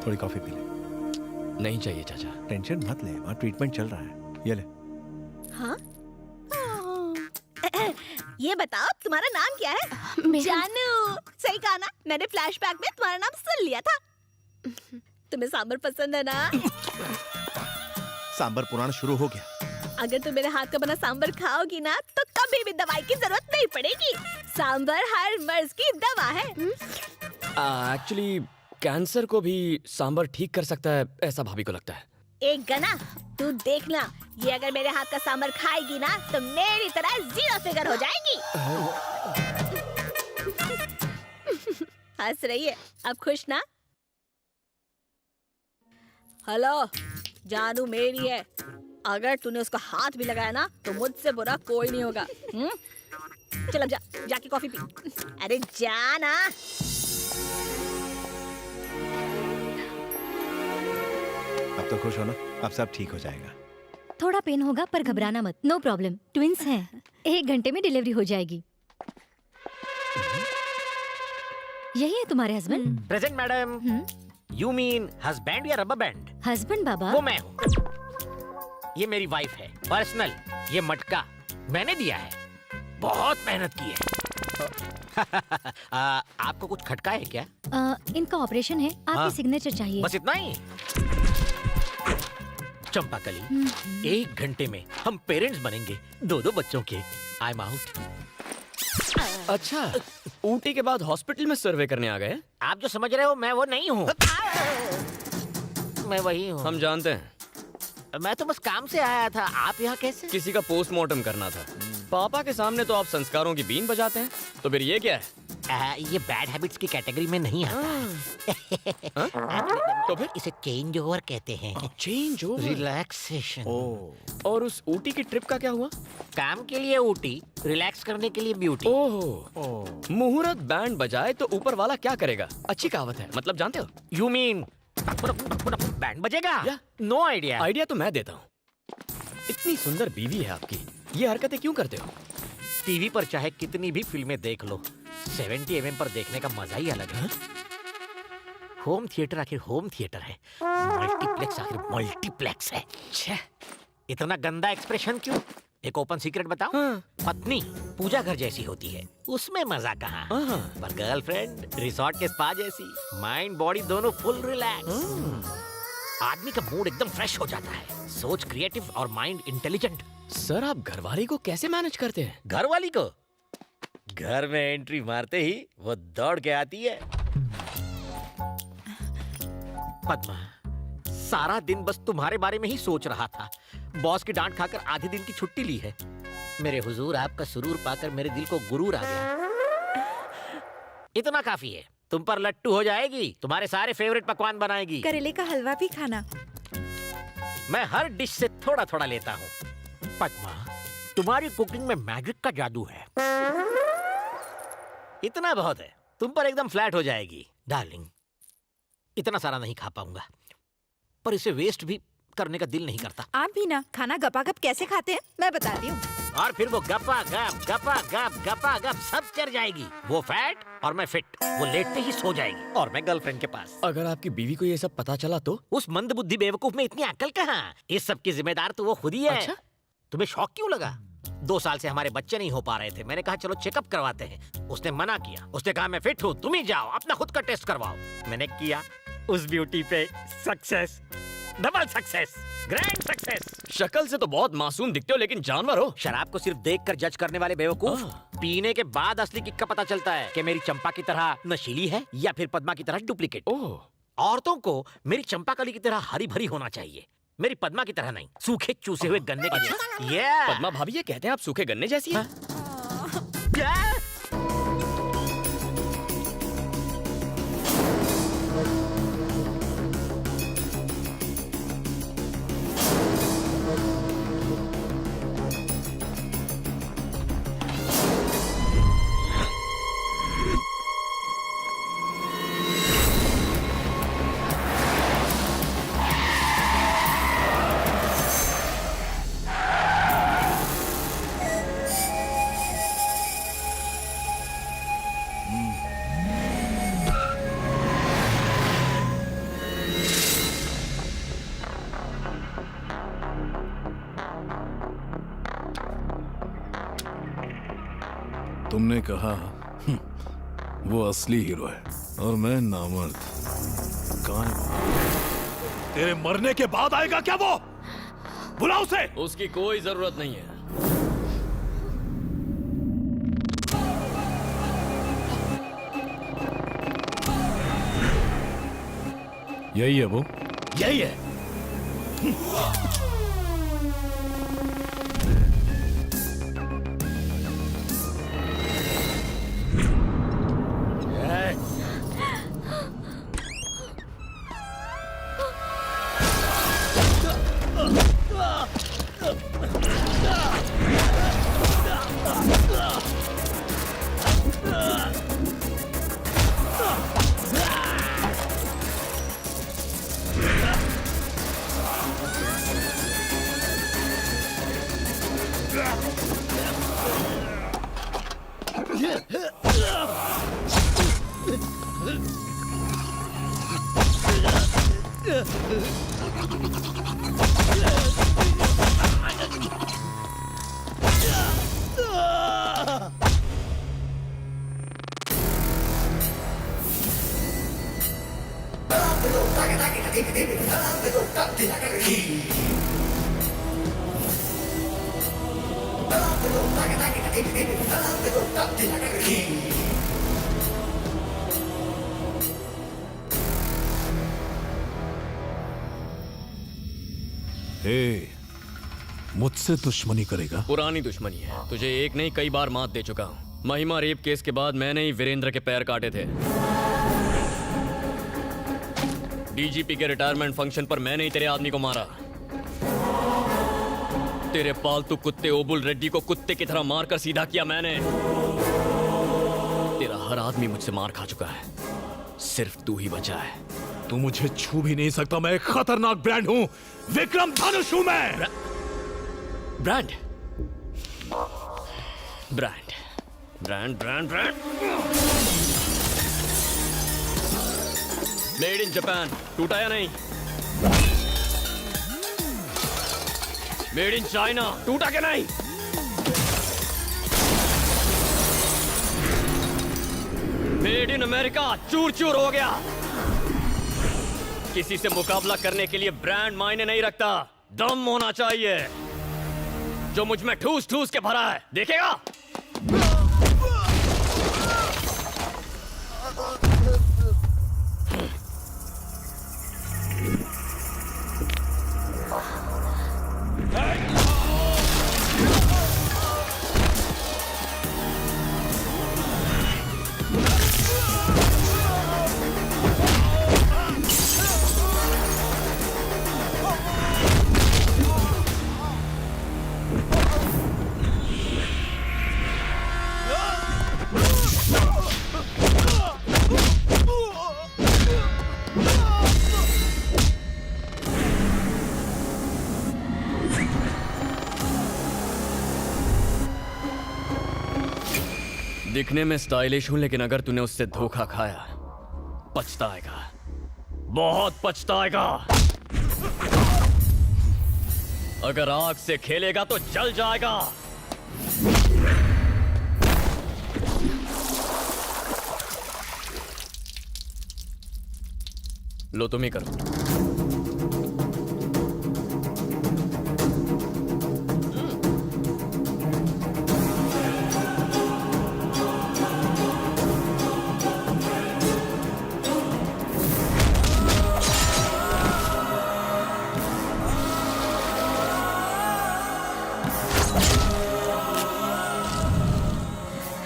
थोड़ी coffee P ले। नहीं चाहिए चाचा। टेंशन मत ले, वहाँ ट्रीटमेंट चल रहा है। ये ले। हाँ? ये बताओ तुम्हारा नाम क्या है? जानू। सही कहा ना, मैंने फ्लैशबैक में तुम्हारा नाम सुन लिया था। तुम्हें सांबर पसंद है ना? सांबर पुराण शुरू हो गया। अगर तुम मेरे हाथ का बना सांबर खाओगी ना तो कभी भी दवाई की जरूरत नहीं पड़ेगी। सांबर हर मर्ज की दवा है। एक्चुअली कैंसर को भी सांबर ठीक कर सकता है, ऐसा भाभी को लगता है। एक गना, तू देखना, ये अगर मेरे हाथ का सांबर खाएगी ना तो मेरी तरह 0 फिगर हो जाएगी। हंस रही है, अब खुश ना? हेलो, जानू मेरी है। अगर तूने उसका हाथ भी लगाया ना तो मुझसे बुरा कोई नहीं होगा। चल अब जा, जाके कॉफी पी। अरे जा ना। अब तो खुश हो ना, अब सब ठीक हो जाएगा। थोड़ा पेन होगा पर घबराना मत, नो प्रॉब्लम, ट्विंस हैं। 1 घंटे में डिलीवरी हो जाएगी। यही है तुम्हारे husband? Present madam. You mean husband या रबर बैंड? हस्बैंड बाबा। वो मैं हूँ। ये मेरी वाइफ है, पर्सनल। ये मटका मैंने दिया है, बहुत मेहनत की है। आपको कुछ खटका है क्या? इनका ऑपरेशन है, आपकी सिग्नेचर चाहिए। बस इतना ही? चंपाकली, 1 घंटे में हम पेरेंट्स बनेंगे 2 बच्चों के। I am out. अच्छा, ऊटी के बाद हॉस्पिटल में सर्वे करने आ गए? आप जो समझ रहे हो मैं वो नहीं हूँ। मैं वही हूँ। हम जानते हैं। मैं तो बस काम से आया था। आप यहाँ कैसे? किसी का पोस्टमार्टम करना था। पापा के सामने तो आप संस्कारों की बीन बजाते हैं, तो फिर ये क्या है? ये बैड हैबिट्स की कैटेगरी में नहीं आता। तो फिर इसे चेंज ओवर कहते हैं। Change over, relaxation. और उस ऊटी की ट्रिप का क्या हुआ? काम के लिए ऊटी, रिलैक्स करने के लिए ब्यूटी। ओह, मुहूर्त बैंड बजाए तो ऊपर वाला क्या करेगा? अच्छी कहावत है, मतलब जानते हो? यू मीन बैंड बजेगा? No idea. आइडिया तो मैं देता हूँ। इतनी सुंदर बीवी है आपकी, ये हरकतें क्यों करते हो? टीवी पर चाहे कितनी भी फिल्में देख लो, 70 mm पर देखने का मजा ही अलग है। होम थिएटर आखिर होम थिएटर है, मल्टीप्लेक्स आखिर मल्टीप्लेक्स है। छे, इतना गंदा एक्सप्रेशन क्यों? एक ओपन सीक्रेट बताऊं? पत्नी पूजा घर जैसी होती है, उसमें मजा कहाँ। पर गर्लफ्रेंड रिसोर्ट के स्पा जैसी, माइंड बॉडी दोनों फुल रिलैक्स। आदमी का मूड एकदम फ्रेश हो जाता है, सोच क्रिएटिव और माइंड इंटेलिजेंट। सर, आप घरवाली को कैसे मैनेज करते हैं? घरवाली को घर में एंट्री मारते ही वो दौड़ के आती है। पद्मा, सारा दिन बस तुम्हारे बारे में ही सोच रहा था। बॉस की डांट खाकर आधे दिन की छुट्टी ली है। मेरे हुजूर, आपका सुरूर पाकर मेरे दिल को गुरूर आ गया। इतना काफी है, तुम पर लट्टू हो जाएगी, तुम्हारे सारे फेवरेट पकवान बनाएगी। करेले का हलवा भी खाना। मैं हर डिश से थोड़ा थोड़ा लेता हूँ। पद्मा, तुम्हारी कुकिंग में मैजिक का जादू है। इतना बहुत है, तुम पर एकदम फ्लैट हो जाएगी। डार्लिंग, इतना सारा नहीं खा पाऊंगा, पर इसे वेस्ट भी करने का दिल नहीं करता। आप भी ना खाना गपागप कैसे खाते हैं मैं बताती हूँ। और फिर वो गपा गप सब चढ़ जाएगी। वो फैट और मैं फिट। वो लेटते ही सो जाएगी और मैं गर्लफ्रेंड के पास। अगर आपकी बीवी को ये सब पता चला तो? उस मंदबुद्धि बेवकूफ में इतनी अक्ल कहाँ? इस सब की जिम्मेदार तो वो खुद ही है। अच्छा? तुम्हें शौक क्यों लगा? 2 साल से हमारे बच्चे नहीं हो पा रहे थे। मैंने कहा चलो चेकअप करवाते हैं। उसने मना किया। उसने कहा मैं फिट हूँ, तुम ही जाओ अपना खुद का टेस्ट करवाओ। मैंने किया, उस ब्यूटी पे success, double success, grand success. शक्ल से तो बहुत मासूम दिखते हो, लेकिन जानवर हो। शराब को सिर्फ देखकर जज करने वाले बेवकूफ, पीने के बाद असली किक का पता चलता है कि मेरी चंपा की तरह नशीली है या फिर पद्मा की तरह डुप्लीकेट। औरतों को मेरी चंपाकली की तरह हरी भरी होना चाहिए, मेरी पद्मा की तरह नहीं, सूखे चूसे हुए गन्ने की जैसी। पद्मा भाभी, ये कहते हैं आप सूखे गन्ने जैसी हैं? तुमने कहा वो असली हीरो है और मैं नामर्द। कहाँ है वो? तेरे मरने के बाद आएगा क्या वो? बुला उसे। उसकी कोई जरूरत नहीं है। यही है वो। यही है। हे, मुझसे दुश्मनी करेगा? पुरानी दुश्मनी है। तुझे एक नहीं कई बार मात दे चुका हूँ। महिमा रेप केस के बाद मैंने ही वीरेंद्र के पैर काटे थे। डीजीपी के रिटायरमेंट फंक्शन पर मैंने ही तेरे आदमी को मारा। तेरे पालतू कुत्ते ओबुल रेड्डी को कुत्ते की तरह मारकर सीधा किया मैंने। तेरा हर आदमी मुझसे मार खा चुका है, सिर्फ तू ही बचा है। तू मुझे छू भी नहीं सकता। मैं एक खतरनाक ब्रांड हूं। विक्रम धनुष हूं मैं। Brand brand brand brand brand made in Japan, टूटा या नहीं? मेड इन चाइना, टूटा क्या नहीं? मेड इन अमेरिका, चूर चूर हो गया। किसी से मुकाबला करने के लिए ब्रांड मायने नहीं रखता, दम होना चाहिए जो मुझ में ठूस ठूस के भरा है। देखेगा? दिखने में स्टाइलिश हूं, लेकिन अगर तूने उससे धोखा खाया, पछताएगा, बहुत पछताएगा। अगर आग से खेलेगा तो जल जाएगा। लो तुम ही करो।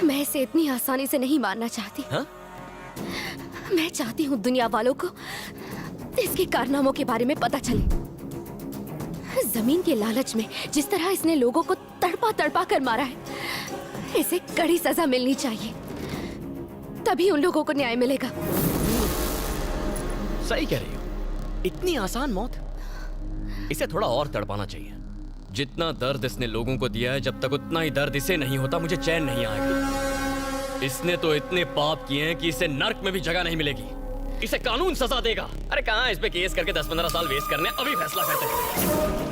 मैं इसे इतनी आसानी से नहीं मारना चाहती। हाँ? मैं चाहती हूँ दुनिया वालों को इसके कारनामों के बारे में पता चले। जमीन के लालच में जिस तरह इसने लोगों को तड़पा तड़पा कर मारा है, इसे कड़ी सजा मिलनी चाहिए, तभी उन लोगों को न्याय मिलेगा। सही कह रही हो। इतनी आसान मौत? इसे थोड़ा और तड़पाना चाहिए। जितना दर्द इसने लोगों को दिया है, जब तक उतना ही दर्द इसे नहीं होता, मुझे चैन नहीं आएगा। इसने तो इतने पाप किए हैं कि इसे नर्क में भी जगह नहीं मिलेगी। इसे कानून सजा देगा। अरे कहाँ इस पे केस करके 10-15 साल वेस्ट करने, अभी फैसला करते हैं।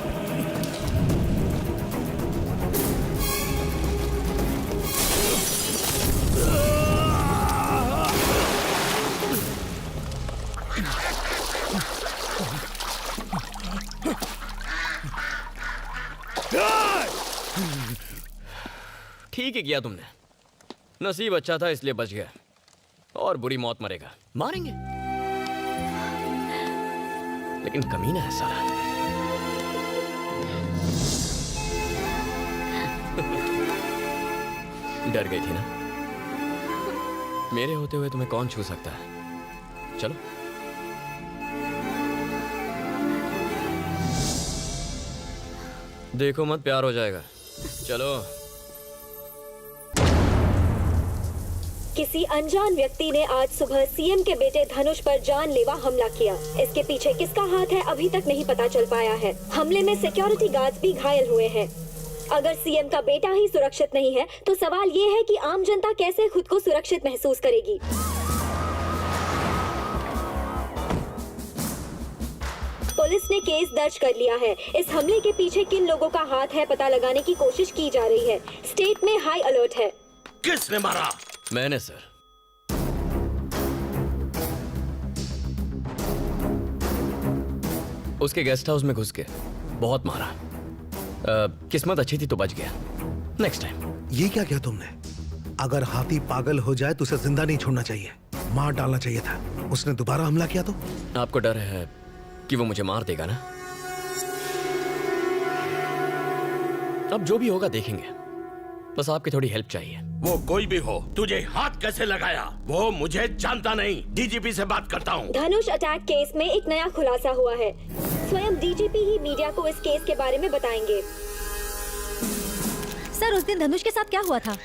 ठीक ही किया तुमने। नसीब अच्छा था इसलिए बच गया, और बुरी मौत मरेगा। मारेंगे, लेकिन कमीना है साला। डर गई थी ना? मेरे होते हुए तुम्हें कौन छू सकता है? चलो। देखो मत, प्यार हो जाएगा। चलो। किसी अनजान व्यक्ति ने आज सुबह सीएम के बेटे धनुष पर जानलेवा हमला किया। इसके पीछे किसका हाथ है अभी तक नहीं पता चल पाया है। हमले में सिक्योरिटी गार्ड्स भी घायल हुए हैं। अगर सीएम का बेटा ही सुरक्षित नहीं है तो सवाल ये है कि आम जनता कैसे खुद को सुरक्षित महसूस करेगी। पुलिस ने केस दर्ज कर लिया है। इस हमले के पीछे किन लोगों का हाथ है पता लगाने की कोशिश की जा रही है। स्टेट में हाई अलर्ट है। किसने मारा? मैंने सर। उसके गेस्ट हाउस में घुस के बहुत मारा। किस्मत अच्छी थी तो बच गया। Next time. ये क्या किया तुमने? अगर हाथी पागल हो जाए तो उसे जिंदा नहीं छोड़ना चाहिए, मार डालना चाहिए था। उसने दोबारा हमला किया तो? आपको डर है कि वो मुझे मार देगा ना? अब जो भी होगा देखेंगे। बस आपकी थोड़ी हेल्प चाहिए। वो कोई भी हो, तुझे हाथ कैसे लगाया वो मुझे जानता नहीं। डीजीपी से बात करता हूँ। धनुष अटैक केस में एक नया खुलासा हुआ है। स्वयं डीजीपी ही मीडिया को इस केस के बारे में बताएंगे। सर, उस दिन धनुष के साथ क्या हुआ था?